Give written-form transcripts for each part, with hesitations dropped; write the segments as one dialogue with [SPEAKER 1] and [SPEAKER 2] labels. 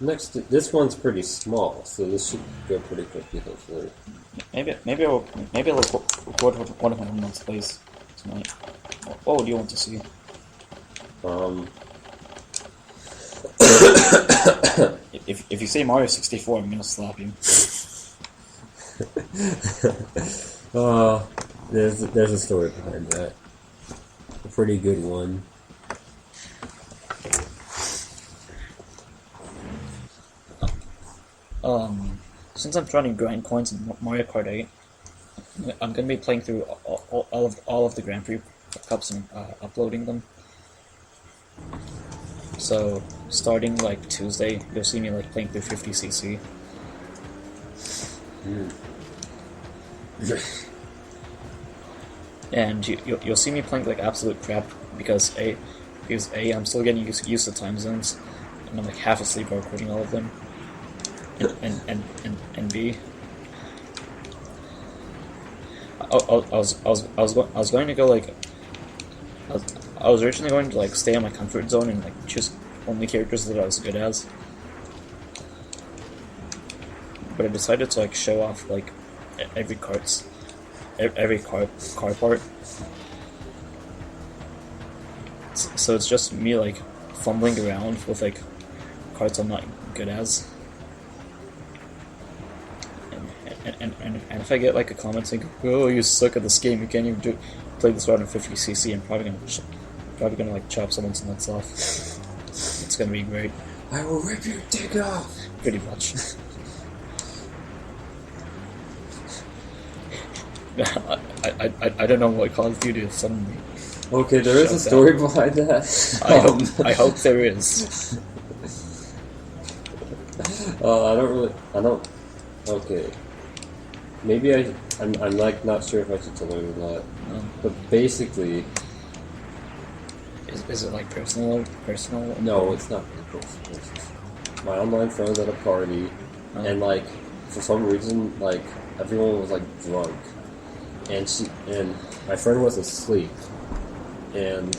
[SPEAKER 1] This one's pretty small, so this should go pretty quickly, hopefully.
[SPEAKER 2] Maybe I'll record one of my own Let's Plays tonight. What would you want to see?
[SPEAKER 1] Um,
[SPEAKER 2] If you say Mario 64, I'm gonna slap you.
[SPEAKER 1] there's a story behind that. A pretty good one.
[SPEAKER 2] Since I'm trying to grind coins in Mario Kart 8, I'm gonna be playing through all of the Grand Prix Cups and uploading them. So starting like Tuesday, you'll see me like playing through 50cc. And you'll see me playing like absolute crap because I'm still getting used to time zones, and I'm like half asleep while recording all of them. And B, I was going to go like I was originally going to like stay in my comfort zone and like choose only characters that I was good as, but I decided to like show off like every car part. So it's just me like fumbling around with like carts I'm not good as. And if I get like a comment saying, "Oh, you suck at this game, you can't even play this round in 50cc," I'm probably gonna like chop someone's nuts off. It's gonna be great.
[SPEAKER 1] I will rip your dick off.
[SPEAKER 2] Pretty much. I don't know what Call of Duty is suddenly.
[SPEAKER 1] Okay, there is a story behind that.
[SPEAKER 2] I hope there is.
[SPEAKER 1] I don't. Okay. Maybe I'm like not sure if I should tell her or not. But basically,
[SPEAKER 2] is it like personal?
[SPEAKER 1] no, it's not personal. My online friend was at a party, and like for some reason, like everyone was like drunk, and my friend was asleep, and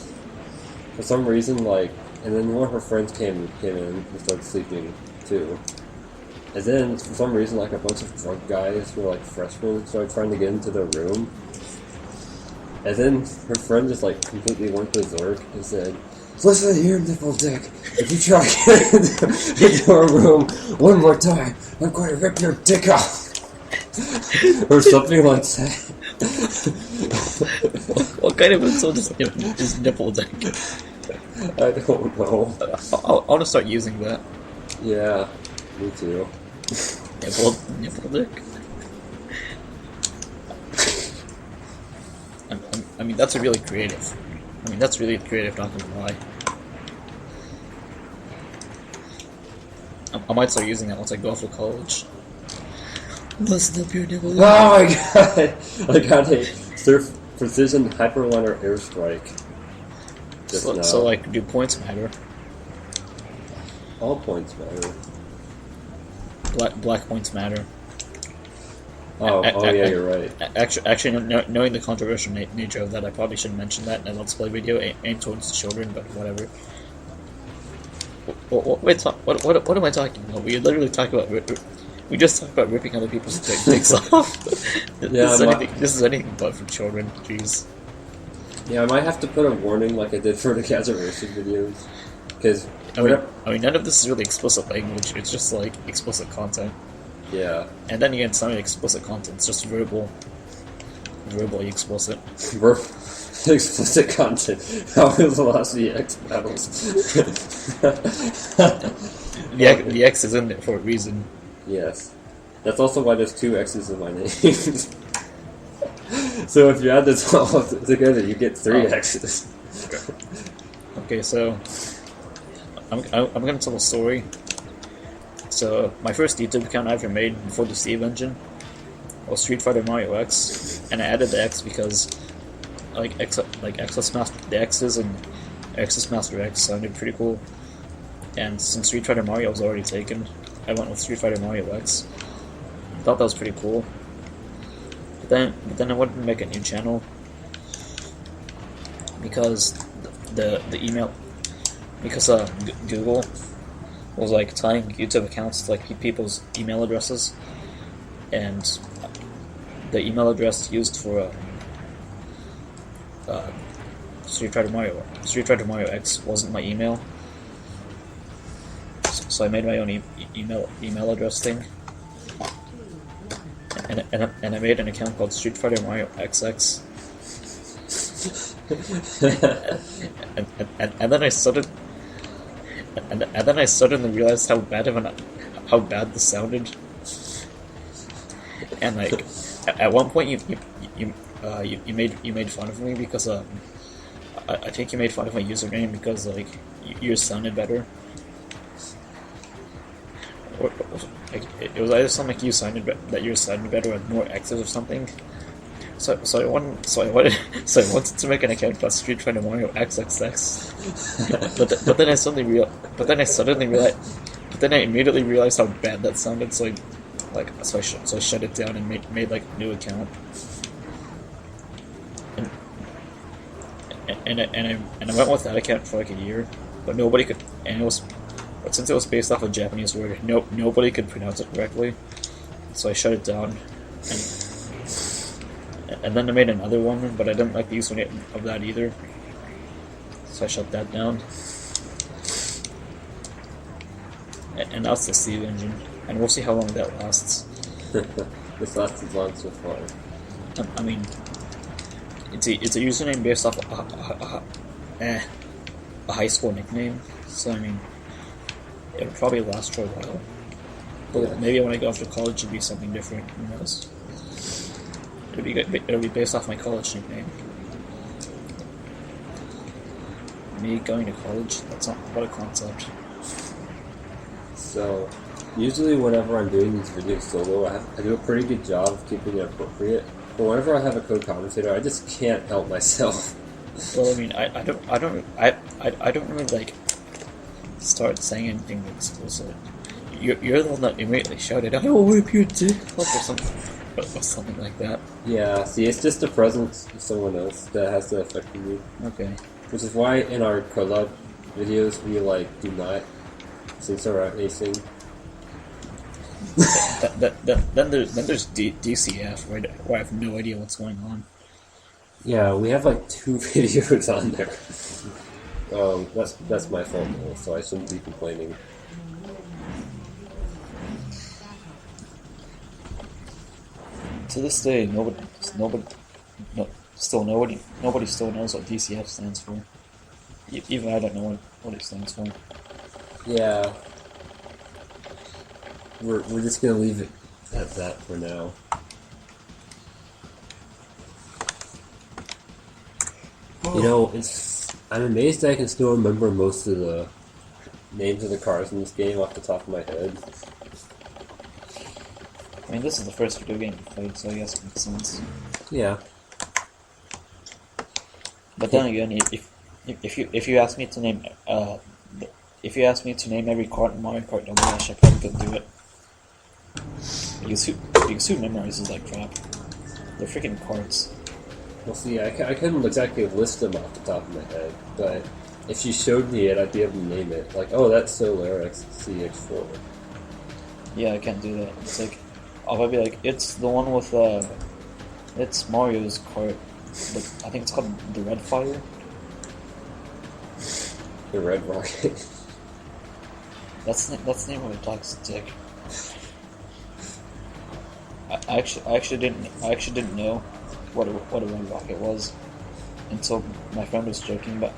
[SPEAKER 1] for some reason, like, and then one of her friends came in and started sleeping too. And then, for some reason, like, a bunch of drunk guys who were, like, freshmen started trying to get into their room. And then her friend just, like, completely went berserk and said, "Listen here, nipple dick. If you try to get into our room one more time, I'm going to rip your dick off." Or something like that.
[SPEAKER 2] What kind of insult is nipple dick?
[SPEAKER 1] I don't know.
[SPEAKER 2] I want to start using that.
[SPEAKER 1] Yeah, me too.
[SPEAKER 2] Nipple dick. I mean, that's really creative. Not gonna lie. I might start using that once I go off to college. Listen up, your nipple dick.
[SPEAKER 1] Oh my god! I got a surf precision hyperliner airstrike.
[SPEAKER 2] So like, do points matter?
[SPEAKER 1] All points matter.
[SPEAKER 2] Black points matter.
[SPEAKER 1] Yeah, you're right.
[SPEAKER 2] Actually, knowing the controversial nature of that, I probably shouldn't mention that in a Let's Play video aimed towards children, but whatever. What am I talking about? We literally talk about... We just talk about ripping other people's dicks off. This is anything but for children, jeez.
[SPEAKER 1] Yeah, I might have to put a warning like I did for the Gazeration videos. Because...
[SPEAKER 2] I mean, none of this is really explicit language, it's just like explicit content.
[SPEAKER 1] Yeah.
[SPEAKER 2] And then again, some of the explicit content, it's just verbally explicit.
[SPEAKER 1] Explicit content. How is Velocity X battles?
[SPEAKER 2] The X is in there for a reason.
[SPEAKER 1] Yes. That's also why there's 2 X's in my name. So if you add this all together, you get 3 X's.
[SPEAKER 2] Okay, so I'm gonna tell a story. So my first YouTube account I ever made before the Steve engine was Street Fighter Mario X, and I added the X because the X's and X's Master X sounded pretty cool. And since Street Fighter Mario was already taken, I went with Street Fighter Mario X. I thought that was pretty cool. But then I wanted to make a new channel because the email, because Google was like tying YouTube accounts to like people's email addresses, and the email address used for Street Fighter Mario X wasn't my email, so I made my own email address thing, and I made an account called Street Fighter Mario XX. and then I started, and then I suddenly realized how bad this sounded, and like at one point you made fun of me because I think you made fun of my username because like yours sounded better. Or, like, it was either something like yours sounded better with more X's or something. So I wanted to make an account called Street Fighter Mario XXX. but then I immediately realized how bad that sounded. So I shut it down and made like a new account. And I went with that account for like a year, but nobody could. But since it was based off a Japanese word, nobody could pronounce it correctly. So I shut it down, and then I made another one, but I didn't like the username of that either. So I shut that down. And now it's the Steve engine, and we'll see how long that lasts.
[SPEAKER 1] This lasts as long so far.
[SPEAKER 2] I mean, it's a username based off a high school nickname, so I mean, it'll probably last for a while. But maybe when I go off to college, it'll be something different. Who knows? It'll be based off my college nickname. Me going to college? That's not what a concept.
[SPEAKER 1] So, usually whenever I'm doing these videos solo, I do a pretty good job of keeping it appropriate. But whenever I have a co-commentator, I just can't help myself.
[SPEAKER 2] Well, I mean, I don't really like start saying anything explicit. You're the one that immediately shouted, "I will whip your dick," or something like that.
[SPEAKER 1] Yeah, see, it's just the presence of someone else that has to affect me.
[SPEAKER 2] Okay.
[SPEAKER 1] Which is why in our collab videos we like do not censor out anything.
[SPEAKER 2] Then there's DCF, where I have no idea what's going on.
[SPEAKER 1] Yeah, we have like 2 videos on there. That's my fault though, so I shouldn't be complaining.
[SPEAKER 2] To this day, nobody still knows what DCF stands for. Even I don't know what it stands for.
[SPEAKER 1] Yeah, we're just gonna leave it at that for now. You know, I'm amazed that I can still remember most of the names of the cars in this game off the top of my head.
[SPEAKER 2] I mean, this is the first video game I played, so I guess it makes sense.
[SPEAKER 1] Yeah.
[SPEAKER 2] But then again, if you ask me to name every card in Mario Kart Double Dash, I probably couldn't do it. Because who memorizes that crap? They're freaking cards.
[SPEAKER 1] Well, see, I couldn't exactly list them off the top of my head, but if you showed me it, I'd be able to name it. Like, oh, that's Solar CX4.
[SPEAKER 2] Yeah, I can't do that. It's like, I'll probably be like, it's the one with, it's Mario's cart. Like, I think it's called the Red Fire.
[SPEAKER 1] The Red Rocket.
[SPEAKER 2] That's the name of a toxic dick. I actually didn't know what a Red Rocket was until my friend was joking about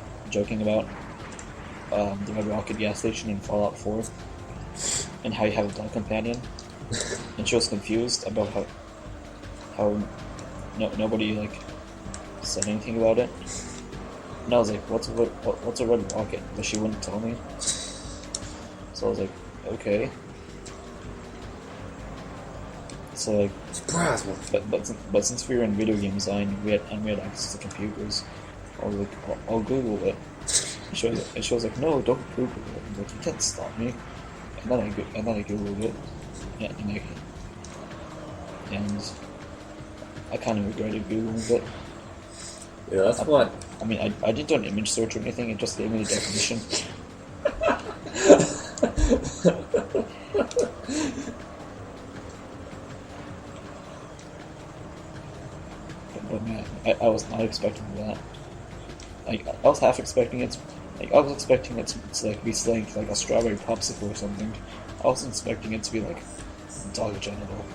[SPEAKER 2] the Red Rocket gas station in Fallout 4 and how you have a dog companion, and she was confused about how nobody like said anything about it, and I was like, what's a Red Rocket? But she wouldn't tell me, so I was like, okay. So like,
[SPEAKER 1] surprise!
[SPEAKER 2] But since we were in video game design, we had access to computers. I was like, I'll Google it. And she was like, no, don't Google it. I was like, you can't stop me. And then I Googled it. Yeah, and I kind of regretted Googling it.
[SPEAKER 1] Yeah, that's what.
[SPEAKER 2] I mean, I didn't do an image search or anything. It just gave me the definition. But man, I was not expecting that. Like, I was half expecting it. Like, I was expecting it to like be like a strawberry popsicle or something. I wasn't expecting it to be like dog genital.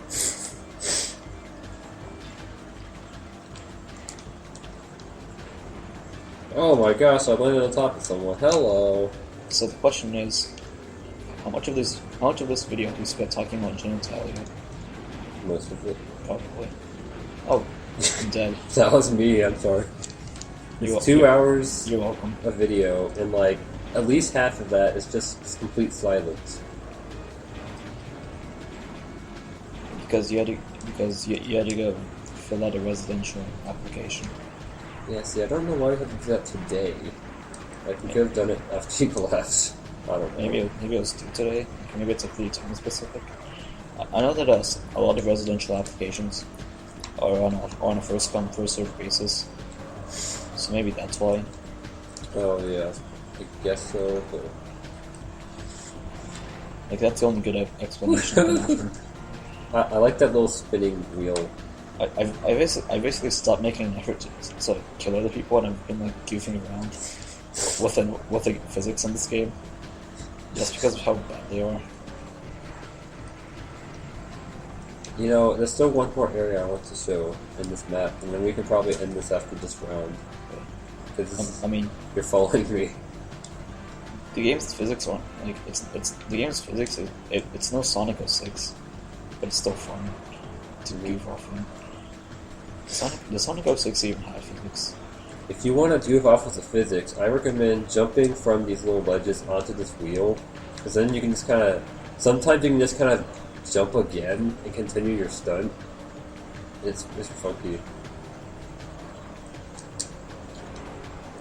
[SPEAKER 1] Oh my gosh, I landed on top of someone. Hello.
[SPEAKER 2] So the question is, how much of this video have we spent talking about genitalia?
[SPEAKER 1] Most of it.
[SPEAKER 2] Probably. Oh, I'm dead.
[SPEAKER 1] That was me, I'm sorry. It's 2 hours
[SPEAKER 2] You're welcome.
[SPEAKER 1] of video, and like, at least half of that is just complete silence.
[SPEAKER 2] Because you had to go fill out a residential application.
[SPEAKER 1] Yeah, see, I don't know why we have to do that today. Like, we could have done it after people left. I don't know.
[SPEAKER 2] Maybe it was due today. Maybe it's like pretty time specific. I know that a lot of residential applications are on a first come first served basis. So maybe that's why.
[SPEAKER 1] Oh yeah, I guess so. But...
[SPEAKER 2] like that's the only good explanation I can offer.
[SPEAKER 1] I like that little spinning wheel.
[SPEAKER 2] I basically stopped making an effort to kill other people, and I've been like goofing around with the physics in this game, just because of how bad they are.
[SPEAKER 1] You know, there's still one more area I want to show in this map, and then we can probably end this after this round. Because
[SPEAKER 2] I mean,
[SPEAKER 1] you're following me.
[SPEAKER 2] The game's physics aren't like it's the game's physics. It's no Sonic 06, but it's still fun to goof off in. Does Sonic 06 even have physics?
[SPEAKER 1] If you want to goof off with the physics, I recommend jumping from these little ledges onto this wheel, because then you can just kind of. Sometimes you can just kind of jump again and continue your stunt. It's funky.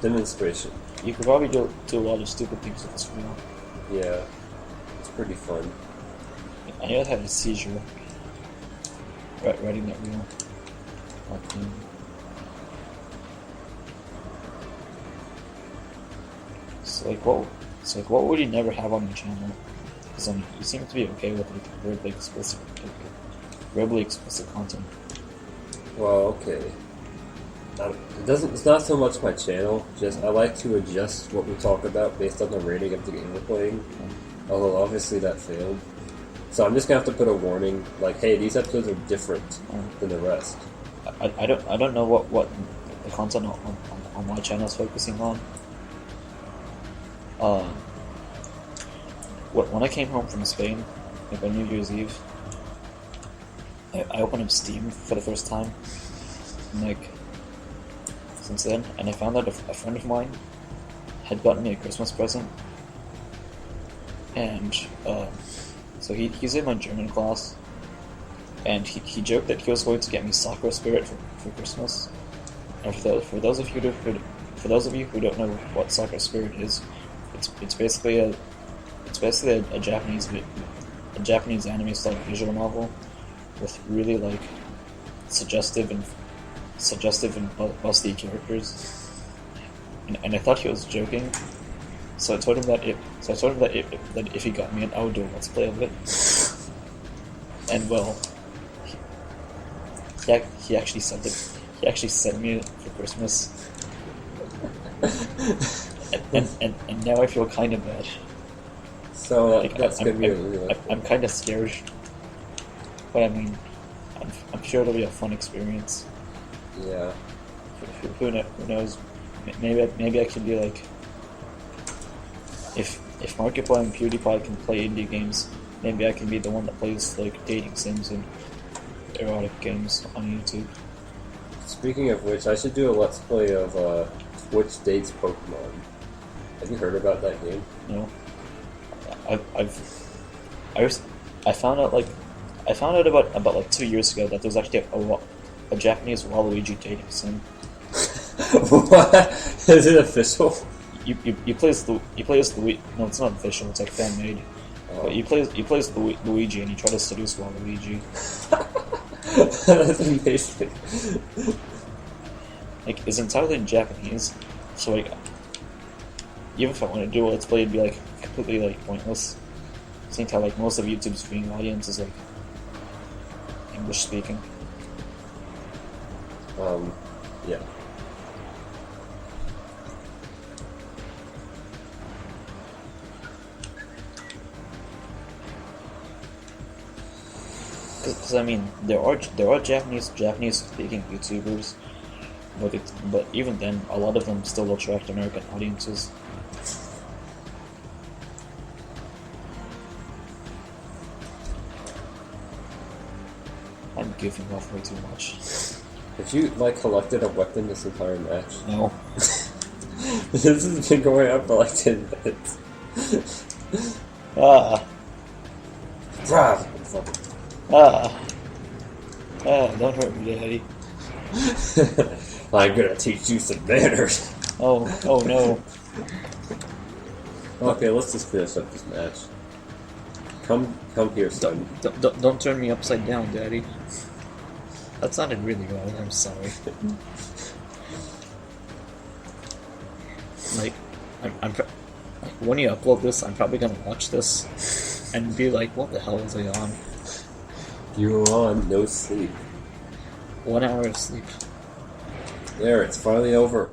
[SPEAKER 1] Demonstration.
[SPEAKER 2] You could probably do a lot of stupid things with this wheel.
[SPEAKER 1] Yeah, it's pretty fun.
[SPEAKER 2] I nearly had a seizure riding that wheel. So what would you never have on your channel? Because I mean, you seem to be okay with like verbally explicit content.
[SPEAKER 1] Well, okay. It's not so much my channel. Just I like to adjust what we talk about based on the rating of the game we're playing. Although obviously that failed, so I'm just gonna have to put a warning like, "Hey, these episodes are different than the rest."
[SPEAKER 2] I don't know what the content on my channel is focusing on. When I came home from Spain, like on New Year's Eve, I opened up Steam for the first time, and like since then, and I found out a friend of mine had gotten me a Christmas present, and so he's in my German class, and he joked that he was going to get me Soccer Spirit for Christmas. And for those of you who don't know what Soccer Spirit is, it's basically a Japanese anime style visual novel with really like suggestive and busty characters. And I thought he was joking, so I told him that if he got me an outdoor let's play of it, and well, he actually sent it. He actually sent me it for Christmas, and now I feel kind of bad.
[SPEAKER 1] So
[SPEAKER 2] like,
[SPEAKER 1] that's gonna be
[SPEAKER 2] I'm kind of scared, but I mean, I'm sure it'll be a fun experience.
[SPEAKER 1] Yeah.
[SPEAKER 2] Who knows? Maybe I can be like, if Markiplier and PewDiePie can play indie games, maybe I can be the one that plays like dating sims and erotic games on YouTube.
[SPEAKER 1] Speaking of which, I should do a let's play of Twitch Dates Pokemon. Have you heard about that game?
[SPEAKER 2] No. I found out about like 2 years ago that there's actually a Japanese Waluigi dating sim.
[SPEAKER 1] What? Is it official?
[SPEAKER 2] You play as Luigi. No, it's not official. It's like fan made.
[SPEAKER 1] Oh.
[SPEAKER 2] But you play as Luigi and you try to seduce Waluigi.
[SPEAKER 1] That's amazing.
[SPEAKER 2] Like, it's entirely in Japanese, so like, even if I want to do a let's play, it'd be like completely like pointless. think how like most of YouTube's viewing audience is like English speaking.
[SPEAKER 1] Yeah.
[SPEAKER 2] Because I mean, there are Japanese speaking YouTubers, but even then, a lot of them still attract American audiences. I'm giving off way too much.
[SPEAKER 1] Have you like collected a weapon this entire match?
[SPEAKER 2] No.
[SPEAKER 1] This has been going on for like 10 minutes.
[SPEAKER 2] Ah. Don't hurt me, Daddy.
[SPEAKER 1] I'm gonna teach you some manners.
[SPEAKER 2] Oh no.
[SPEAKER 1] Okay, let's just finish up this match. Come here, son.
[SPEAKER 2] Don't turn me upside down, Daddy. That sounded really wrong. I'm sorry. Like, when you upload this, I'm probably gonna watch this and be like, "What the hell was I on?"
[SPEAKER 1] You were on no sleep.
[SPEAKER 2] 1 hour of sleep.
[SPEAKER 1] There, it's finally over.